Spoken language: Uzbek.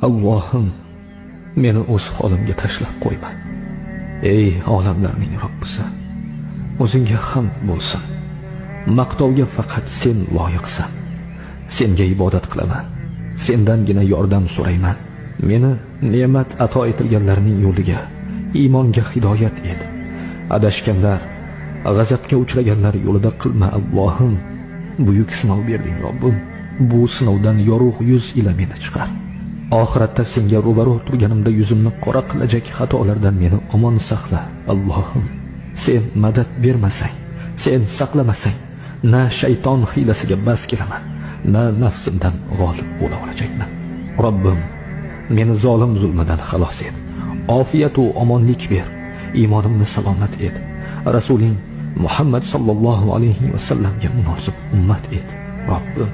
Allohim, meni o'z holimga tashlab qo'yma. Ey olamlarning Robbisi, o'zingga hamd bo'lsin. Maqtovga faqat sen loyiqsan. Senga ibodat qilaman. Sendangina yordam so'rayman. Meni ne'mat ato etilganlarning yo'liga, iymonga hidoyat et. Adashganlar, g'azabga uchraganlar yo'lida qilma Allohim. Buyuk sinov berding Robbim. Bu sinovdan yorug' yuz ila meni chiqar. Oxiratda senga ro'baro turganimda yuzimni qora qilajak xatolardan meni omon saqla Allohim. Sen madad bermasang, sen saqlamasang, na shayton hiylasiga bas kelaman, na nafsimdan g'olib bo'la olajakman. Robbim, meni zolim zulmidan xalos et. Ofiyat va omonlik ber. Iymonimni salomat et. Rasuling Muhammad sallallohu alayhi va sallamga munosib ummat et. Robbim